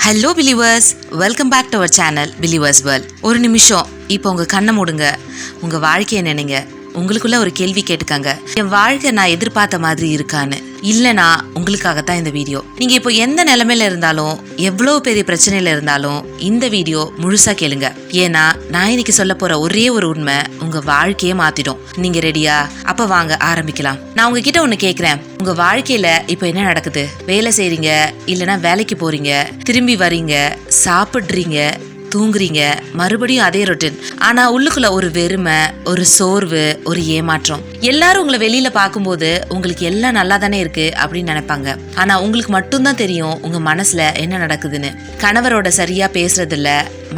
Hello believers, welcome back to our channel believers world. ஒரு நிமிஷம் இப்போ உங்கள் கண்ணை மூடுங்க. உங்கள் வாழ்க்கையை நினைங்க. உங்களுக்குள்ள ஒரு கேள்வி கேட்டுக்காங்க, என் வாழ்க்கை நான் எதிர்பார்த்த மாதிரி இருக்கான்னு. இல்லைனா உங்களுக்காகத்தான் இந்த வீடியோ. நீங்கள் இப்போ எந்த நிலைமையில இருந்தாலும், எவ்வளோ பெரிய பிரச்சனையில இருந்தாலும் இந்த வீடியோ முழுசாக கேளுங்க. ஏன்னா நான் இன்னைக்கு சொல்ல போகிற ஒரே ஒரு உண்மை உங்கள் வாழ்க்கையே மாற்றிடும். நீங்கள் ரெடியா? அப்போ வாங்க ஆரம்பிக்கலாம். நான் உங்ககிட்ட ஒன்று கேட்குறேன். உங்கள் வாழ்க்கையில் இப்போ என்ன நடக்குது? வேலை செய்கிறீங்க, இல்லைனா வேலைக்கு போகிறீங்க, திரும்பி வரீங்க, சாப்பிட்றீங்க, தூங்குறீங்க, மறுபடியும் அதே ரொட்டீன். ஆனா உள்ளுக்குள்ள ஒரு வெறுமை, ஒரு சோர்வு, ஒரு ஏமாற்றம். எல்லாரும் உங்களை வெளியில பார்க்கும்போது உங்களுக்கு எல்லாம் நல்லா தானே இருக்கு அப்படின்னு நினைப்பாங்க. ஆனா உங்களுக்கு மட்டும்தான் தெரியும் உங்க மனசுல என்ன நடக்குதுன்னு. கணவரோட சரியா பேசுறது இல்ல,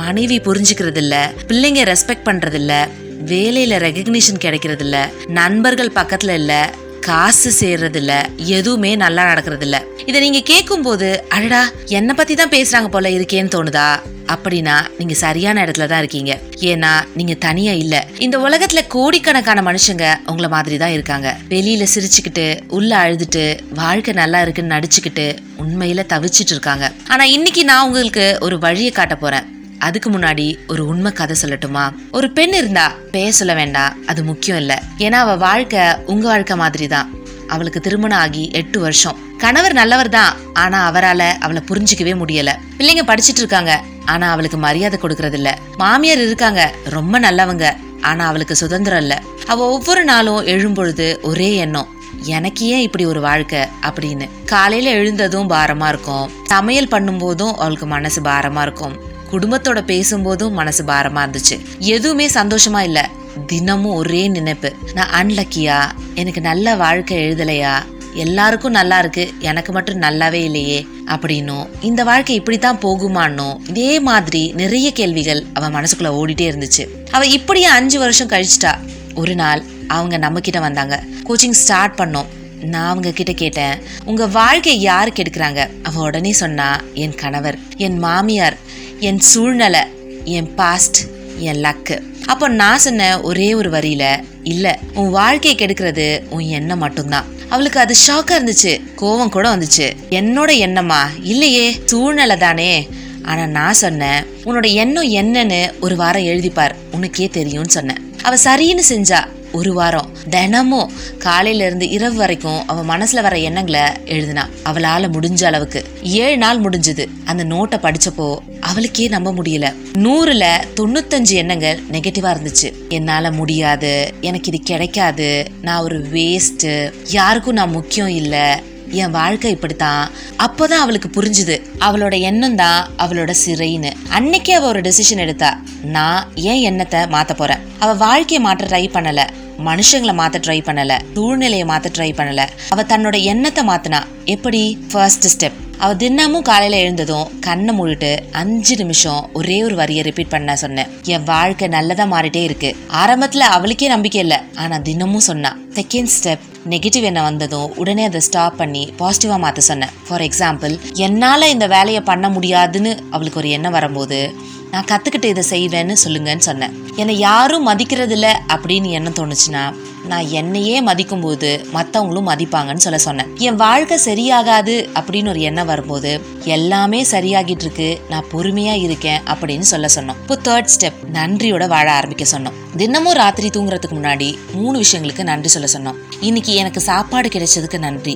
மனைவி புரிஞ்சுக்கிறது இல்ல, பிள்ளைங்க ரெஸ்பெக்ட் பண்றது இல்ல, வேலையில ரெகக்னிஷன் கிடைக்கிறது இல்ல, நண்பர்கள் பக்கத்துல இல்ல, காசு சேர்றது இல்ல, எதுவுமே நல்லா நடக்கிறது இல்ல. இதை நீங்க கேட்கும் போது அடடா என்னை பத்தி தான் பேசுறாங்க போல இருக்கேன்னு தோணுதா? அப்படின்னா நீங்க சரியான இடத்துல தான் இருக்கீங்க. ஏன்னா நீங்க தனியா இல்ல. இந்த உலகத்துல கோடிக்கணக்கான மனுஷங்க உங்களை மாதிரி தான் இருக்காங்க. வெளியில சிரிச்சுக்கிட்டு, உள்ள அழுதுட்டு, வாழ்க்கை நல்லா இருக்குன்னு நடிச்சுக்கிட்டு, உண்மையில தவிச்சிட்டு இருக்காங்க. ஆனா இன்னைக்கு நான் உங்களுக்கு ஒரு வழியை காட்ட போறேன். அதுக்கு முன்னாடி ஒரு உண்மை கதை சொல்லட்டுமா? ஒரு பெண் இருந்தா, பேர் சொல்ல வேண்டாம், அது முக்கியம் இல்ல. ஏன்னா அவ வாழ்க்கை உங்க வாழ்க்கை மாதிரி தான். அவளுக்கு திருமணம் ஆகி 8 வருஷம். கணவர் நல்லவர் தான், ஆனா அவரால் அவளை புரிஞ்சிக்கவே முடியல. பிள்ளைங்க படிச்சுட்டு இருக்காங்க, ஆனா அவளுக்கு மரியாதை கொடுக்கறது இல்ல. மாமியார் இருக்காங்க, ரொம்ப நல்லவங்க, ஆனா அவளுக்கு சுதந்திரம் இல்ல. அவ ஒவ்வொரு நாளும் எழும்பொழுது ஒரே எண்ணம், எனக்கு ஏன் இப்படி ஒரு வாழ்க்கை அப்படின்னு. காலையில எழுந்ததும் பாரமா இருக்கும், சமையல் பண்ணும் போதும் அவளுக்கு மனசு பாரமா இருக்கும், குடும்பத்தோட பேசும்போதும் மனசு பாரமா இருந்துச்சு. எதுவுமே சந்தோஷமா இல்ல. தினமும் ஒரே நினைப்பு, நான் அன்லக்கியா, எனக்கு நல்ல வாழ்க்கை எழுதலையா, எல்லாருக்கும் நல்லா இருக்கு, எனக்கு மட்டும் நல்லாவே இல்லையே அப்படின்னும், இந்த வாழ்க்கை இப்படித்தான் போகுமானோ, இதே மாதிரி நிறைய கேள்விகள் அவ மனசுக்குள்ள ஓடிட்டே இருந்துச்சு. அவ இப்படியே 5 வருஷம் கழிச்சிட்டா. ஒரு நாள் அவங்க நம்ம கிட்ட வந்தாங்க. கோச்சிங் ஸ்டார்ட் பண்ணோம். நான் அவங்க கிட்ட கேட்டேன், உங்க வாழ்க்கை யாரு கெடுக்கிறாங்க? அவ உடனே சொன்னா, என் கணவர், என் மாமியார், என் சூழ்நிலை, என் பாஸ்ட், என் லக்கு. அப்போ நான் சொன்ன ஒரே ஒரு வரியில, இல்ல, உன் வாழ்க்கையை கெடுக்கிறது உன் எண்ணம் மட்டும்தான். அவளுக்கு அது ஷாக்கா இருந்துச்சு, கோவம் கூட வந்துச்சு. என்னோட எண்ணமா? இல்லையே, சூழ்நிலை தானே. ஆனா நான் சொன்னேன், உன்னோட எண்ணம் என்னன்னு ஒரு வாரம் எழுதிப்பார், உனக்கே தெரியும்னு சொன்னேன். அவ சரின்னு செஞ்சா. ஒரு வாரம் தினமும் காலையில இருந்து இரவு வரைக்கும் அவ மனசுல வர எண்ணங்களை எழுதினா. அவளால முடிஞ்ச அளவுக்கு 7 நாள் முடிஞ்சது. அந்த நோட்டை படிச்சப்போ அவளுக்கே நம்ப முடியல. 100ல 95 எண்ணங்கள் நெகட்டிவா இருந்துச்சு. என்னால முடியாது, எனக்கு இது கிடைக்காது, நான் ஒரு வேஸ்ட், யாருக்கும் நான் முக்கியம் இல்ல, என் வாழ்க்கை இப்படித்தான். அப்போதான் அவளுக்கு புரிஞ்சுது, அவளோட எண்ணம் தான் அவளோட சிறைன்னு. அன்னைக்கே அவ ஒரு டெசிஷன் எடுத்தா, நான் ஏன் எண்ணத்தை மாத்த போறேன். அவ வாழ்க்கையை மாற்ற ட்ரை பண்ணல, மனுஷங்களை மாத்த ட்ரை பண்ணல, சூழ்நிலையை மாத்த ட்ரை பண்ணல. அவ தன்னோட எண்ணத்தை மாத்தினா. எப்படி? ஃபர்ஸ்ட் ஸ்டெப், அவ தினமும் காலையில எழுந்ததும் கண்ணை மூடிட்டு 5 நிமிஷம் ஒரே ஒரு வரியை ரிப்பீட் பண்ண சொன்னேன், என் வாழ்க்கை நல்லதா மாறிட்டே இருக்கு. ஆரம்பத்துல அவளுக்கே நம்பிக்கை இல்லை, ஆனா தினமும் சொன்னா. செகண்ட் ஸ்டெப், நெகட்டிவ் என்ன வந்ததும் உடனே அதை ஸ்டாப் பண்ணி பாசிட்டிவா மாத்த சொன்னேன். ஃபார் எக்ஸாம்பிள், என்னால இந்த வேலையை பண்ண முடியாதுன்னு அவளுக்கு ஒரு எண்ணம் வரும்போது, நான் கத்துக்கிட்டு இதை செய்வேன்னு சொல்லுங்கன்னு சொன்னேன். என்னை யாரும் மதிக்கிறது இல்லை அப்படின்னு எண்ணம் தோணுச்சுன்னா, நான் என்னையே மதிக்கும் போது மற்றவங்களும் மதிப்பாங்கன்னு சொன்னேன். என் வாழ்க்கை சரியாகாது அப்படின்னு ஒரு எண்ணம் வரும்போது, எல்லாமே சரியாகிட்டு இருக்கு, நான் பொறுமையா இருக்கேன் அப்படின்னு சொன்னோம். இப்போ தேர்ட் ஸ்டெப், நன்றியோட வாழ ஆரம்பிக்க சொன்னோம். தினமும் ராத்திரி தூங்குறதுக்கு முன்னாடி 3 விஷயங்களுக்கு நன்றி சொல்ல சொன்னோம். இன்னைக்கு எனக்கு சாப்பாடு கிடைச்சதுக்கு நன்றி,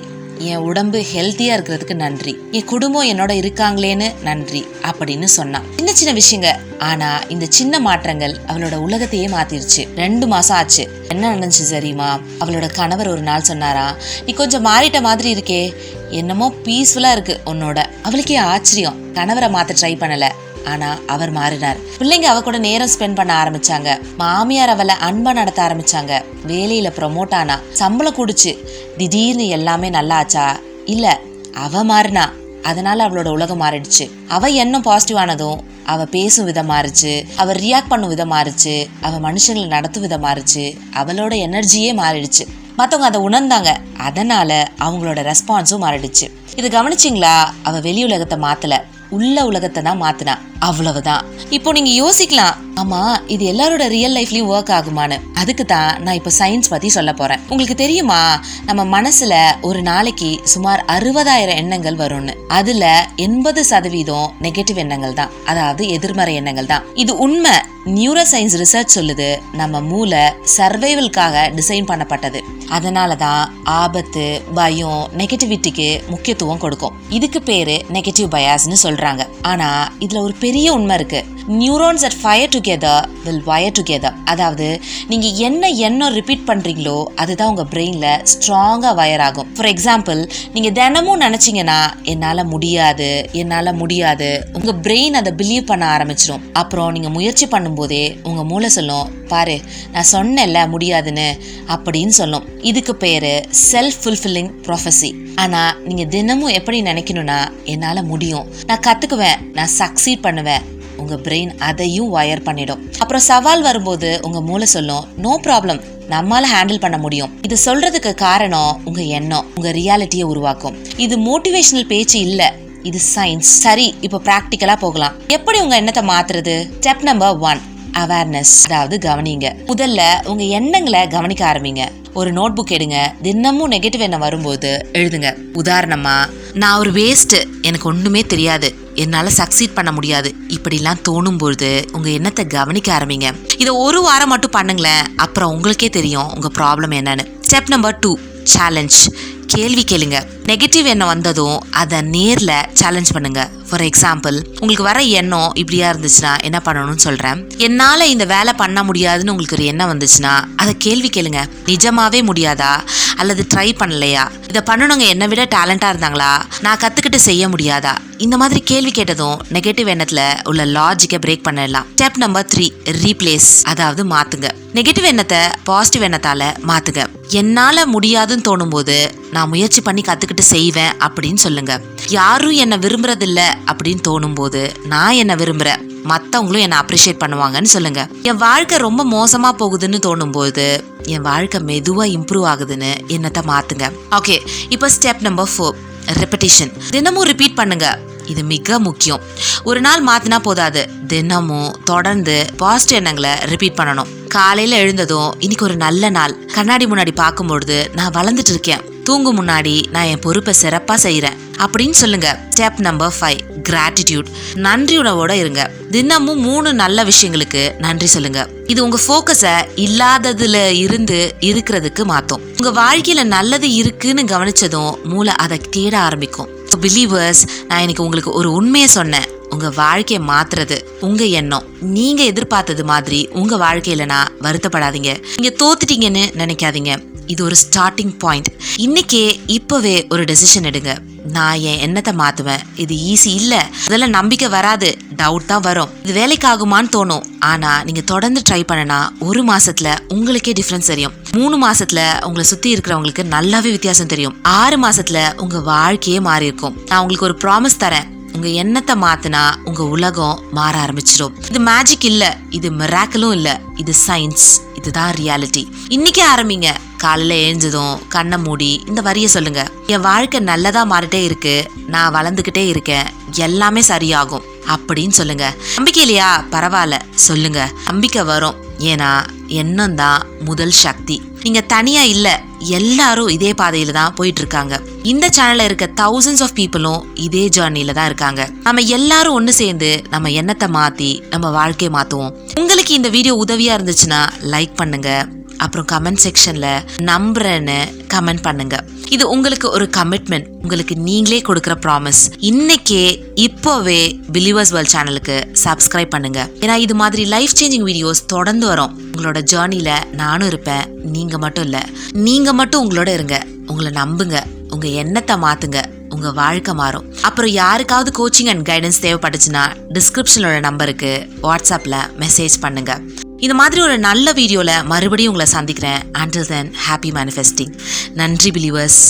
என் உடம்பு ஹெல்த்தியா இருக்கிறதுக்கு நன்றி, என் குடும்பம் என்னோட இருக்காங்களேன்னு நன்றி அப்படின்னு சொன்னான். சின்ன சின்ன விஷயங்க, ஆனா இந்த சின்ன மாற்றங்கள் அவளோட உலகத்தையே மாத்திருச்சு. 2 மாசம் ஆச்சு. என்ன நடந்துச்சு தெரியுமா? அவளோட கணவர் ஒரு நாள் சொன்னாரா, நீ கொஞ்சம் மாறிட்ட மாதிரி இருக்கே, என்னமோ பீஸ்ஃபுல்லா இருக்கு உன்னோட. அவளுக்கே ஆச்சரியம். கணவரை மாத்த ட்ரை பண்ணல, ஆனா அவர் மாறினார். பிள்ளைங்க அவ கூட நேரம் ஸ்பெண்ட் பண்ண ஆரம்பிச்சாங்க. மாமியார் அவளை அன்பா நடத்த ஆரம்பிச்சாங்க. வேலையில ப்ரொமோட் ஆனா, சம்பளம் கூடுச்சு. திடீர்னு எல்லாமே நல்லா ஆச்சா? இல்ல, அவ மாறினா. அதனால அவளோட உலகம் மாறிடுச்சு. அவ எண்ணம் பாசிட்டிவ் ஆனதும் அவ பேசும் விதம் மாறிச்சு, அவ ரியாக்ட் பண்ணும் விதம் மாறிச்சு, அவ மனுஷங்களை நடத்தும் விதம் மாறிச்சு, அவளோட எனர்ஜியே மாறிடுச்சு. மற்றவங்க அதை உணர்ந்தாங்க, அதனால அவங்களோட ரெஸ்பான்ஸும் மாறிடுச்சு. இது கவனிச்சிங்களா? அவ வெளி உலகத்தை மாத்தல, உள்ள உலகத்தை தான் மாத்தினா. அவ்வளவுதான். இப்போ நீங்க யோசிக்கலாம், ஆமா, இது எல்லாரோட ரியல் லைஃப்லயும் ஒர்க் ஆகுமான்னு அதுக்கு தான் நான் இப்போ சயின்ஸ் பத்தி சொல்ல போறேன். உங்களுக்கு தெரியுமா, நம்ம மனசுல ஒரு நாளைக்கு சுமார் 60,000 எண்ணங்கள் வரும்னு. அதுல 80% நெகட்டிவ் எண்ணங்கள் தான், அதாவது எதிர்மறை எண்ணங்கள் தான். இது உண்மை. நியூரோ சயின்ஸ் ரிசர்ச் சொல்லுது, நம்ம மூளை சர்வைவல்காக டிசைன் பண்ணப்பட்டது. அதனாலதான் ஆபத்து, பயம், நெகட்டிவிட்டிக்கு முக்கியத்துவம் கொடுக்கும். இதுக்கு பேரு நெகட்டிவ் பயாஸ்னு சொல்றாங்க. ஆனா இதுல ஒரு பெரிய உண்மை இருக்கு. Neurons that fire together will wire together. அதாவது நீங்க என்ன எண்ணம் ரிப்பீட் பண்றீங்களோ அதுதான் உங்க பிரெயின்ல ஸ்ட்ராங்கா வயர் ஆகும். ஃபார் எக்ஸாம்பிள், நீங்க தினமும் நினைச்சீங்கன்னா என்னால முடியாது, உங்க பிரெயின் அதை பிலீவ் பண்ண ஆரம்பிச்சிடும். அப்புறம் நீங்க முயற்சி பண்ணும்போதே உங்க மூளை சொல்லும், பாரு நான் சொன்னேன்ல முடியாதுன்னு அப்படின்னு சொல்லும். இதுக்கு பேரு செல்ஃப் ஃபுல்ஃபில்லிங் ப்ரொஃபஸி. ஆனா நீங்க தினமும் எப்படி நினைக்கணும்னா, என்னால முடியும், நான் கத்துக்குவேன், நான் சக்சீட் பண்ணுவேன், உங்க பிரெயின் அதையும் வயர் பண்ணிடும். அப்புறம் சவால் வரும்போது உங்க மூளை சொல்லும், நோ ப்ராப்ளம், நம்மால ஹேண்டில் பண்ண முடியும். இது சொல்றதுக்கு காரணம் உங்க எண்ணம் உங்க ரியாலிட்டியை உருவாக்கும். இது மோட்டிவேஷனல் பேச்சு இல்ல, இது சயின்ஸ். சரி, இப்போ பிராக்டிக்கலா போகலாம். எப்படி உங்க எண்ணத்தை மாத்துறது? ஸ்டெப் நம்பர் 1, அவேர்னஸ், அதாவது கவனிங்க. முதல்ல உங்க எண்ணங்களை கவனிக்க ஆரம்பிங்க. ஒரு நோட் புக் எடுங்க, தினமும் நெகட்டிவ் எண்ணம் வரும்போது எழுதுங்க. உதாரணமா, நான் ஒரு வேஸ்ட், எனக்கு ஒண்ணுமே தெரியாது, என்னால சக்சீட் பண்ண முடியாது, இப்படிலாம் தோணும் பொழுது உங்க எண்ணத்தை கவனிக்க ஆரம்பிங்க. இதை ஒரு வாரம் மட்டும் பண்ணுங்களேன், அப்புறம் உங்களுக்கே தெரியும் உங்க ப்ராப்ளம் என்னன்னு. Step number 2, challenge. கேள்வி கேளுங்க. நெகட்டிவ் எண்ணம் வந்ததும் அதை நேர்ல சேலஞ்ச் பண்ணுங்க. ஃபார் எக்ஸாம்பிள், உங்களுக்கு வர எண்ணம் இப்படியா இருந்துச்சுன்னா என்ன பண்ணணும்னு சொல்றேன். என்னால இந்த வேலை பண்ண முடியாதுன்னு உங்களுக்கு ஒரு எண்ணம் வந்துச்சுன்னா அதை கேள்வி கேளுங்க. நிஜமாவே முடியாதா, அல்லது ட்ரை பண்ணலையா, இதை பண்ணணுங்க என்னை விட டேலண்டா இருந்தாங்களா, நான் கத்துக்கிட்டு செய்ய முடியாதா, இந்த மாதிரி கேள்வி கேட்டதும் நெகட்டிவ் எண்ணத்துல உள்ள லாஜிக்கை பிரேக் பண்ணிடலாம். ஸ்டெப் நம்பர் 3, ரீப்ளேஸ், அதாவது மாத்துங்க. நெகட்டிவ் எண்ணத்தை பாசிட்டிவ் எண்ணத்தால மாத்துங்க. என்னால முடியாதுன்னு தோணும் போது நான் முயற்சி பண்ணி கத்துக்கிட்டு செய்வேன் அப்படின்னு சொல்லுங்க. யாரும் என்னை விரும்புறதில்ல அப்படின்னு தோணும் போது நான் என்ன விரும்புறேன், மற்றவங்களும் என்னை அப்ரிஷியேட் பண்ணுவாங்கன்னு சொல்லுங்க. என் வாழ்க்கை ரொம்ப மோசமா போகுதுன்னு தோணும் போது என் வாழ்க்கை மெதுவா இம்ப்ரூவ் ஆகுதுன்னு எண்ணத்தை மாத்துங்க. ஓகே, இப்போ ஸ்டெப் நம்பர் 4, ரெப்படிஷன். தினமும் ரிப்பீட் பண்ணுங்க. இது மிக முக்கியம். ஒரு நாள் மாத்தினா போதாது, தினமும் தொடர்ந்து பாசிட்டிவ் எண்ணங்களை ரிப்பீட் பண்ணணும். காலையில எழுந்ததும் இன்னைக்கு ஒரு நல்ல நாள், கண்ணாடி முன்னாடி பார்க்கும்பொழுது நான் வளர்ந்துட்டு இருக்கேன், தூங்கும் முன்னாடி நான் என் பொறுப்பை சிறப்பா செய்யறேன் அப்படின்னு சொல்லுங்க. Step number 5, gratitude. நன்றி உணவோட இருங்க. தினமும் 3 நல்ல விஷயங்களுக்கு நன்றி சொல்லுங்க. இது உங்க ஃபோக்கஸை இல்லாததுல இருந்து இருக்கிறதுக்கு மாத்தும். உங்க வாழ்க்கையில நல்லது இருக்குன்னு கவனிச்சதும் மூளை அதை தேட ஆரம்பிக்கும். பிலீவர்ஸ், நான் இன்னைக்கு உங்களுக்கு ஒரு உண்மையை சொன்னேன். உங்க வாழ்க்கையை மாத்துறது உங்க எண்ணம். நீங்க எதிர்பார்த்தது மாதிரி உங்க வாழ்க்கையிலனா வருத்தப்படாதீங்க, நீங்க தோத்துட்டீங்கன்னு நினைக்காதீங்க. இது ஒரு ஸ்டார்டிங் பாயிண்ட். இன்னைக்கே இப்பவே ஒரு டெசிஷன் எடுங்க. நான் என் எண்ணத்தை மாத்துவேன். இது ஈஸி இல்ல, அதெல்லாம் நம்பிக்கை வராது, டவுட் தான் வரும், இது வேலைக்கு ஆகுமான்னு தோணும். ஆனா நீங்க தொடர்ந்து ட்ரை பண்ணனா 1 மாசத்துல உங்களுக்கே டிஃபரன்ஸ் தெரியும். 3 மாசத்துல உங்களை சுத்தி இருக்கிறவங்களுக்கு நல்லாவே வித்தியாசம் தெரியும். 6 மாசத்துல உங்க வாழ்க்கையே மாறி இருக்கும். நான் உங்களுக்கு ஒரு ப்ராமிஸ் தரேன், உங்க எண்ணத்தை மாத்தினா உங்க உலகம் மாற ஆரம்பிச்சிடும். இது மேஜிக் இல்ல, இது மிராக்கிளும் இல்ல, இது சயின்ஸ், இதுதான் ரியாலிட்டி. இன்னைக்கே ஆரம்பிங்க. காலையில எழுந்ததும் கண்ணை மூடி இந்த வரியை சொல்லுங்க. என் வாழ்க்கை நல்லதா மாறிட்டே இருக்கு, நான் வளர்ந்துகிட்டே இருக்கேன், எல்லாமே சரியாகும் அப்படின்னு சொல்லுங்க. நம்பிக்கை இல்லையா? பரவாயில்ல, சொல்லுங்க. நம்பிக்கை வரும். ஏன்னா எண்ணம் தான் முதல் சக்தி. நீங்க தனியா இல்ல, எல்லாரும் இதே பாதையில தான் போயிட்டு இருக்காங்க. இந்த சேனல்ல இருக்க thousands of பீப்புளும் இதே ஜர்னில தான் இருக்காங்க. நம்ம எல்லாரும் ஒண்ணு சேர்ந்து நம்ம எண்ணத்தை மாத்தி நம்ம வாழ்க்கையை மாத்துவோம். உங்களுக்கு இந்த வீடியோ உதவியா இருந்துச்சுன்னா லைக் பண்ணுங்க. அப்புறம் கமெண்ட் செக்ஷன்ல நம்புறேன்னு கமெண்ட் பண்ணுங்க. இது உங்களுக்கு ஒரு கமிட்மெண்ட், உங்களுக்கு நீங்களே கொடுக்குற ப்ராமிஸ். இன்னைக்கே இப்போவே பிலீவர்ஸ் வேர்ல்ட் சேனலுக்கு சப்ஸ்கிரைப் பண்ணுங்க. ஏன்னா இது மாதிரி லைஃப் சேஞ்சிங் வீடியோஸ் தொடர்ந்து வரும். உங்களோட ஜேர்னில நானும் இருப்பேன். நீங்க மட்டும் இல்ல, நீங்க மட்டும் உங்களோட இருங்க. உங்களை நம்புங்க, உங்க எண்ணத்தை மாத்துங்க, உங்க வாழ்க்கை மாறும். அப்புறம் யாருக்காவது கோச்சிங் அண்ட் கைடன்ஸ் தேவைப்பட்டுச்சுன்னா டிஸ்கிரிப்ஷனோட நம்பருக்கு வாட்ஸ்அப்ல மெசேஜ் பண்ணுங்க. இந்த மாதிரி ஒரு நல்ல வீடியோல மறுபடியும் உங்களை சந்திக்கிறேன். Until then, happy manifesting. நன்றி பிலீவர்ஸ்.